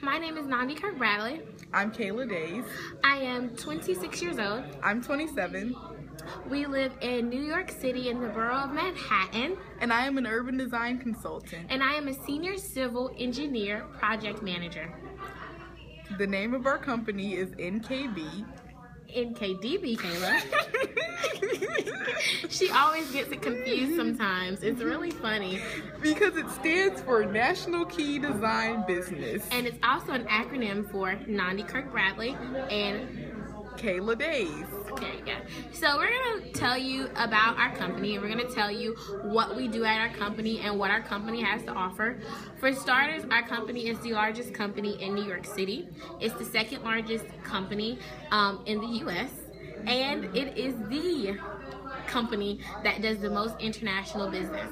my name is Nandi Kirk Bradley. I'm Kayla Days. I am 26 years old. I'm 27. We live in New York City in the borough of Manhattan. And I am an urban design consultant. And I am a senior civil engineer project manager. The name of our company is NKB. NKDB, Kayla. She always gets it confused sometimes. It's really funny. Because it stands for National Key Design Business. And it's also an acronym for Nandi Kirk Bradley and Kayla Days. There you go. So we're going to tell you about our company, and we're going to tell you what we do at our company and what our company has to offer. For starters, our company is the largest company in New York City. It's the second largest company in the U.S., and it is the company that does the most international business.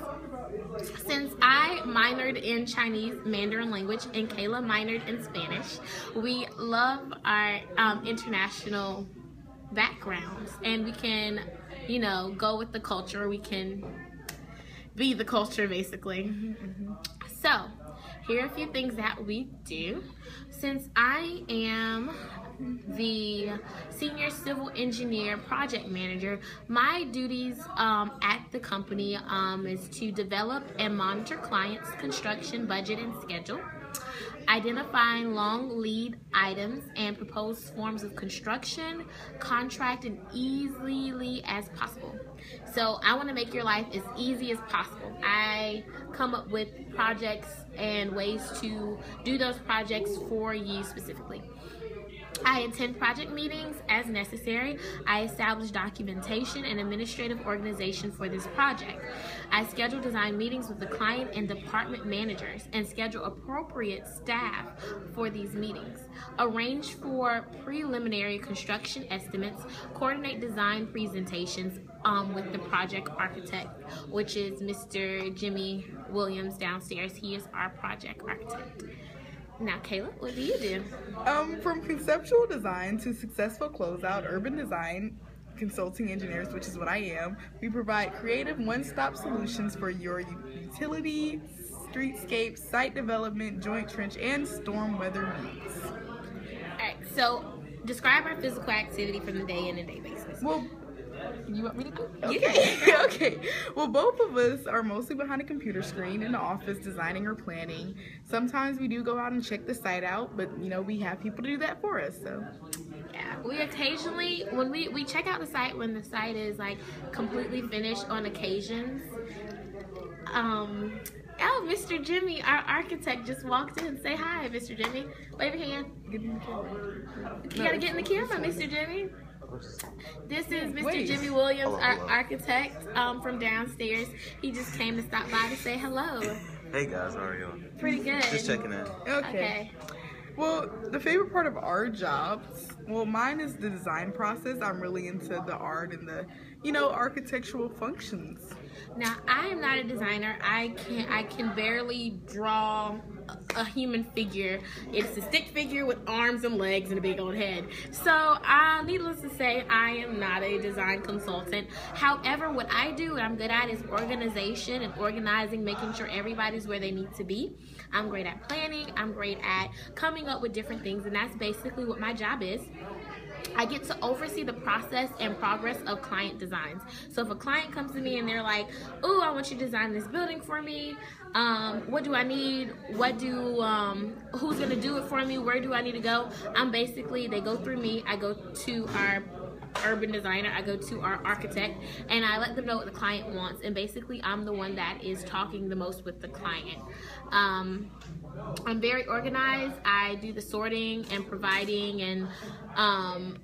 Since I minored in Chinese Mandarin language and Kayla minored in Spanish, we love our international backgrounds, and we can, you know, go with the culture. We can be the culture, basically. So here are a few things that we do. Since I am the senior civil engineer project manager, my duties at the company is to develop and monitor clients' construction budget and schedule, identifying long lead items and propose forms of construction, contract, and easily as possible. So I want to make your life as easy as possible. I come up with projects and ways to do those projects for you specifically. I attend project meetings as necessary. I establish documentation and administrative organization for this project. I schedule design meetings with the client and department managers and schedule appropriate staff for these meetings. Arrange for preliminary construction estimates, coordinate design presentations with the project architect, which is Mr. Jimmy Williams downstairs. He is our project architect. Now, Kayla, what do you do? From conceptual design to successful closeout, urban design consulting engineers, which is what I am, we provide creative one-stop solutions for your utility, streetscape, site development, joint trench, and storm weather needs. Alright, so describe our physical activity from the day in and day basis. Well, you want me to do it? Okay. Yeah. Okay. Well, both of us are mostly behind a computer screen in the office designing or planning. Sometimes we do go out and check the site out, but you know, we have people to do that for us, so. Yeah, we occasionally, when we check out the site when the site is like completely finished on occasions. Oh, Mr. Jimmy, our architect, just walked in. Say hi, Mr. Jimmy. Wave your hand. Get in the camera. You gotta get in the camera, Mr. Jimmy. This is Mr. Wait. Jimmy Williams, our architect from downstairs. He just came to stop by to say hello. Hey guys, how are you? Pretty good. Just checking in. Okay. Well, the favorite part of our jobs, well, mine is the design process. I'm really into the art and the, you know, architectural functions. Now, I am not a designer. I can barely draw a human figure. It's a stick figure with arms and legs and a big old head. So, needless to say, I am not a design consultant. However, what I do, what I'm good at, is organization and organizing, making sure everybody's where they need to be. I'm great at planning. I'm great at coming up with different things, and that's basically what my job is. I get to oversee the process and progress of client designs. So if a client comes to me and they're like, "Ooh, I want you to design this building for me. What do I need? Who's gonna do it for me? Where do I need to go?" They go through me. I go to our urban designer, I go to our architect, and I let them know what the client wants. And basically, I'm the one that is talking the most with the client. I'm very organized. I do the sorting and providing and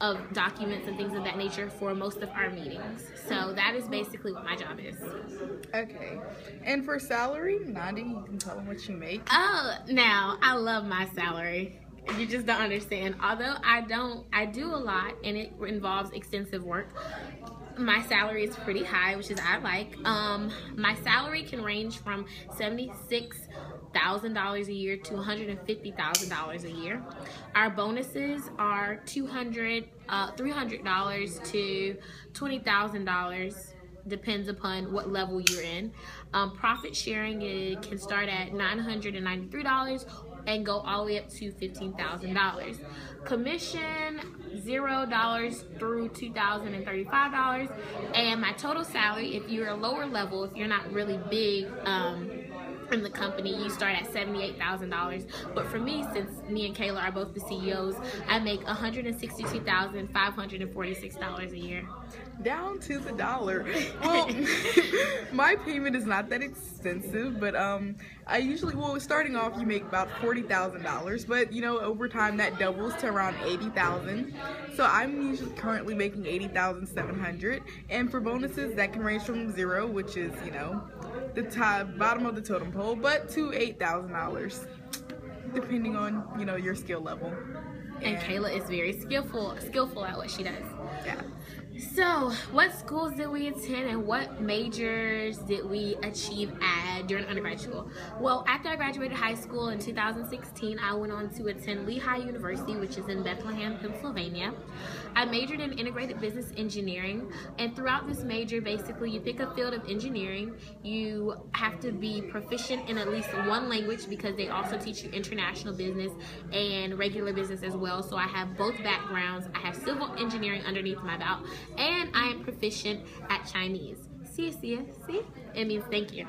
of documents and things of that nature for most of our meetings. So that is basically what my job is. Okay. And for salary, Nandi, you can tell them what you make. Oh, now I love my salary. You just don't understand. Although I do a lot and it involves extensive work. My salary is pretty high, which is I like. My salary can range from $76,000 a year to $150,000 a year. Our bonuses are $300 to $20,000 depends upon what level you're in. Profit sharing, it can start at $993 and go all the way up to $15,000. Commission, $0 through $2,035. And my total salary, if you're a lower level, if you're not really big in the company, you start at $78,000. But for me, since me and Kayla are both the CEOs, I make $162,546 a year. Down to the dollar. Well, my payment is not that expensive, but I usually, well, starting off you make about $40,000, but you know, over time that doubles to around $80,000. So I'm usually currently making $80,700, and for bonuses that can range from 0, which is, you know, the top bottom of the totem pole, but to $8,000, depending on, you know, your skill level. And Kayla is very skillful at what she does. Yeah. So, what schools did we attend and what majors did we achieve at during undergraduate school? Well, after I graduated high school in 2016, I went on to attend Lehigh University, which is in Bethlehem, Pennsylvania. I majored in integrated business engineering, and throughout this major, basically, you pick a field of engineering. You have to be proficient in at least one language because they also teach you international business and regular business as well. So I have both backgrounds. I have civil engineering underneath my belt, and I am proficient at Chinese. See? It means thank you.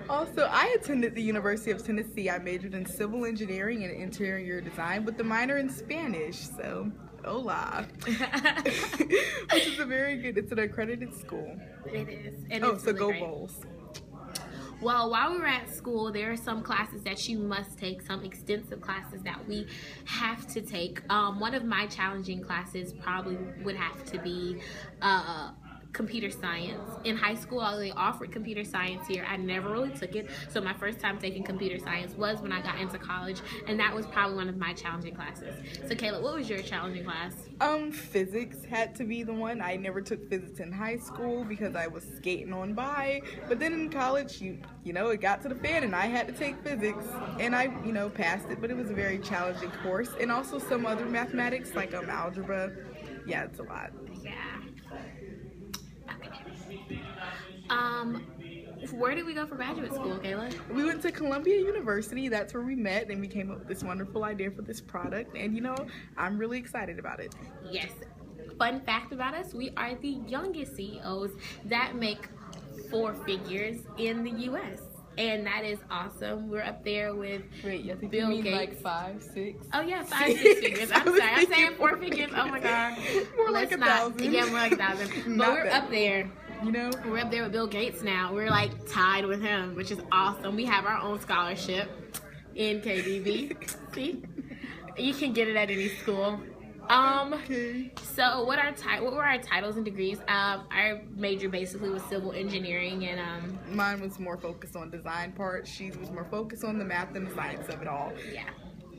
Also, I attended the University of Tennessee. I majored in civil engineering and interior design with a minor in Spanish. So, hola. Which is a very good, it's an accredited school. It is. And it's so really go great. Bulls. Well, while we were at school, there are some classes that you must take, some extensive classes that we have to take. One of my challenging classes probably would have to be computer science. In high school, they offered computer science here. I never really took it, so my first time taking computer science was when I got into college, and that was probably one of my challenging classes. So Kayla, what was your challenging class? Physics had to be the one. I never took physics in high school because I was skating on by, but then in college, you know, it got to the fan and I had to take physics, and I, you know, passed it, but it was a very challenging course. And also some other mathematics like algebra. Yeah, it's a lot. Yeah. Where did we go for graduate school, Kayla? We went to Columbia University. That's where we met, and we came up with this wonderful idea for this product, and you know, I'm really excited about it. Yes. Fun fact about us, we are the youngest CEOs that make 4 figures in the U.S. And that is awesome. We're up there with Wait, I think Bill you mean Gates. like 5, 6? Oh yeah, 5, 6 figures. I'm sorry, I'm saying 4 figures. Oh my god. More like 1,000. Yeah, more like 1,000. But we're up there. You know, we're up there with Bill Gates now. We're like tied with him, which is awesome. We have our own scholarship in KDB. See, you can get it at any school. Okay. So what were our titles and degrees? Our major basically was civil engineering, and mine was more focused on design part. She was more focused on the math and the science of it all. Yeah.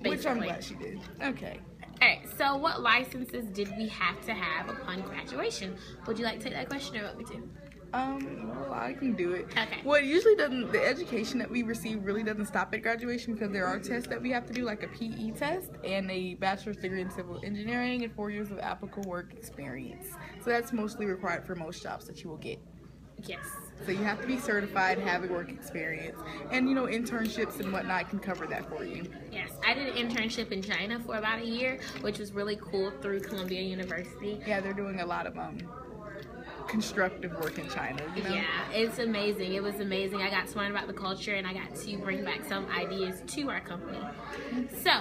Basically. Which I'm glad she did. Okay. Alright, so what licenses did we have to have upon graduation? Would you like to take that question or want me to? Well, I can do it. Okay. Well, it usually doesn't, the education that we receive really doesn't stop at graduation because there are tests that we have to do, like a PE test and a bachelor's degree in civil engineering and 4 years of applicable work experience. So that's mostly required for most jobs that you will get. Yes. So you have to be certified, have a work experience, and you know, internships and whatnot can cover that for you. Yes, I did an internship in China for about a year, which was really cool through Columbia University. Yeah, they're doing a lot of constructive work in China, you know? Yeah, it's amazing. It was amazing. I got to learn about the culture, and I got to bring back some ideas to our company. So,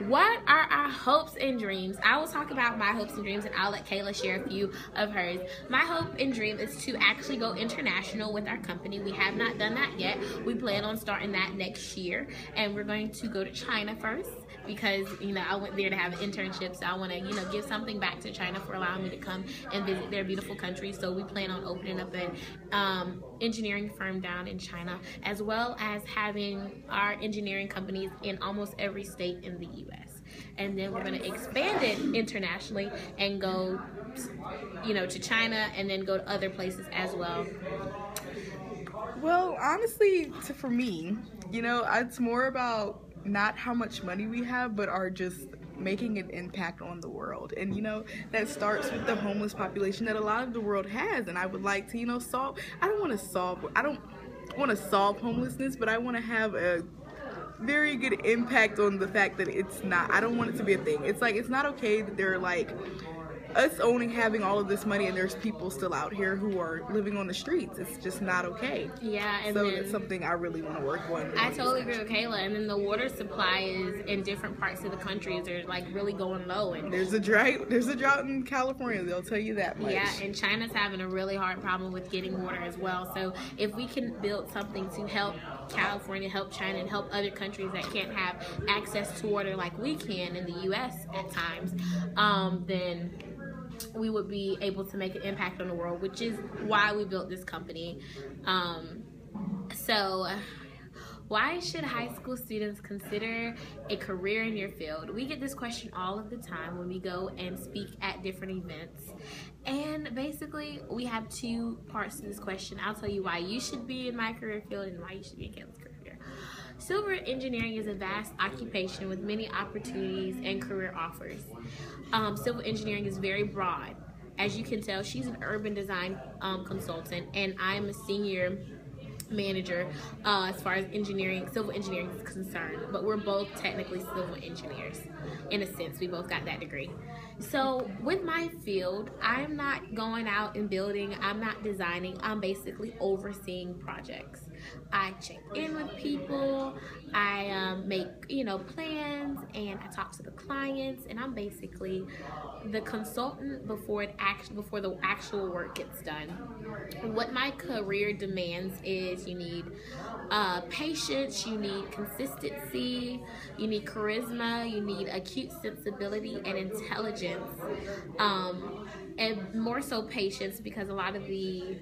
what are our hopes and dreams? I will talk about my hopes and dreams, and I'll let Kayla share a few of hers. My hope and dream is to actually go international with our company. We have not done that yet. We plan on starting that next year, and we're going to go to China first because, you know, I went there to have an internship, so I want to, you know, give something back to China for allowing me to come and visit their beautiful country. So we plan on opening up an engineering firm down in China, as well as having our engineering companies in almost every state in the U.S. And then we're going to expand it internationally and go, you know, to China and then go to other places as well. Well, honestly, for me, you know, it's more about not how much money we have, but our just making an impact on the world. And, you know, that starts with the homeless population that a lot of the world has. And I would like to, you know, I don't want to solve homelessness, but I want to have a very good impact on the fact that I don't want it to be a thing. It's like, it's not okay that they're like, us only having all of this money and there's people still out here who are living on the streets. It's just not okay. Yeah, and so it's something I really want to work on. I totally agree with Kayla. And then the water supply is in different parts of the country is like really going low. And there's a drought in California. They'll tell you that much. Yeah, and China's having a really hard problem with getting water as well. So if we can build something to help California, help China, and help other countries that can't have access to water like we can in the U.S. at times, then we would be able to make an impact on the world, which is why we built this company. So why should high school students consider a career in your field? We get this question all of the time when we go and speak at different events. And basically, we have two parts to this question. I'll tell you why you should be in my career field and why you should be in Kayla's career. Civil engineering is a vast occupation with many opportunities and career offers. Civil engineering is very broad. As you can tell, she's an urban design consultant, and I'm a senior manager as far as civil engineering is concerned. But we're both technically civil engineers. In a sense, we both got that degree. So with my field, I'm not going out and building, I'm not designing, I'm basically overseeing projects. I check in with people, I make, you know, plans, and I talk to the clients, and I'm basically the consultant before the actual work gets done. What my career demands is you need patience, you need consistency, you need charisma, you need acute sensibility and intelligence, and more so patience, because a lot of the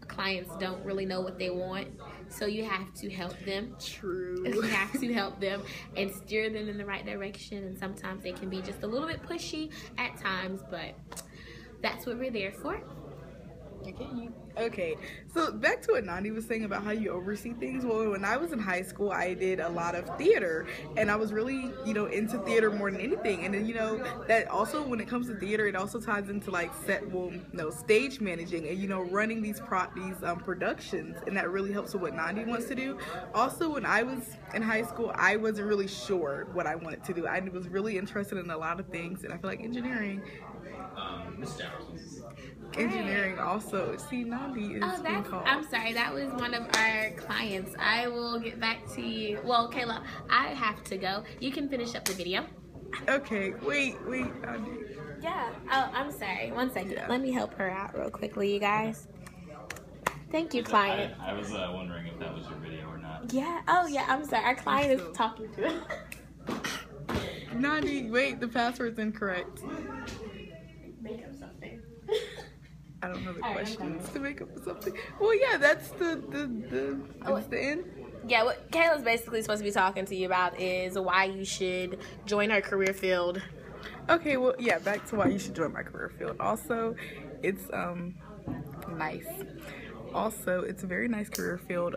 clients don't really know what they want, so you have to help them. True. You have to help them and steer them in the right direction, and sometimes they can be just a little bit pushy at times, but that's what we're there for. Okay, so back to what Nandi was saying about how you oversee things. Well, when I was in high school, I did a lot of theater, and I was really, you know, into theater more than anything. And then, you know, that also, when it comes to theater, it also ties into like stage managing and, you know, running these productions, and that really helps with what Nandi wants to do. Also, when I was in high school, I wasn't really sure what I wanted to do. I was really interested in a lot of things, and I feel like engineering also. See, Nandi is being called. I'm sorry, that was one of our clients. I will get back to you. Well, Kayla, I have to go. You can finish up the video. Okay, wait, Nandi. Yeah. Oh, I'm sorry. 1 second. Yeah. Let me help her out real quickly, you guys. Thank you, client. I was wondering if that was your video or not. Yeah. Oh, yeah. I'm sorry. Our client is talking to us. Nandi, wait, the password's incorrect. Make up something. I don't know the questions to make up something. Well, yeah, that's the end. Yeah, what Kayla's basically supposed to be talking to you about is why you should join our career field. Okay, well, yeah, back to why you should join my career field. Also, it's nice. Also, it's a very nice career field.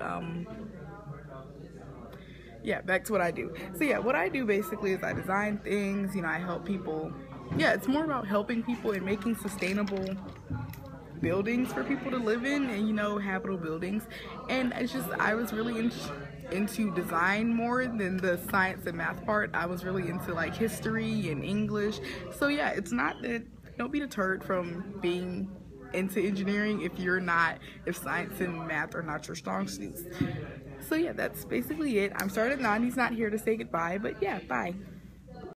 Yeah, back to what I do. So yeah, what I do basically is I design things, you know, I help people. Yeah, it's more about helping people and making sustainable buildings for people to live in, and, you know, habitable buildings. And it's just, I was really into design more than the science and math part. I was really into like history and English. So yeah, it's not that, don't be deterred from being into engineering if science and math are not your strong suits. So yeah, that's basically it. I'm sorry that Nandi's not here to say goodbye, but yeah, bye.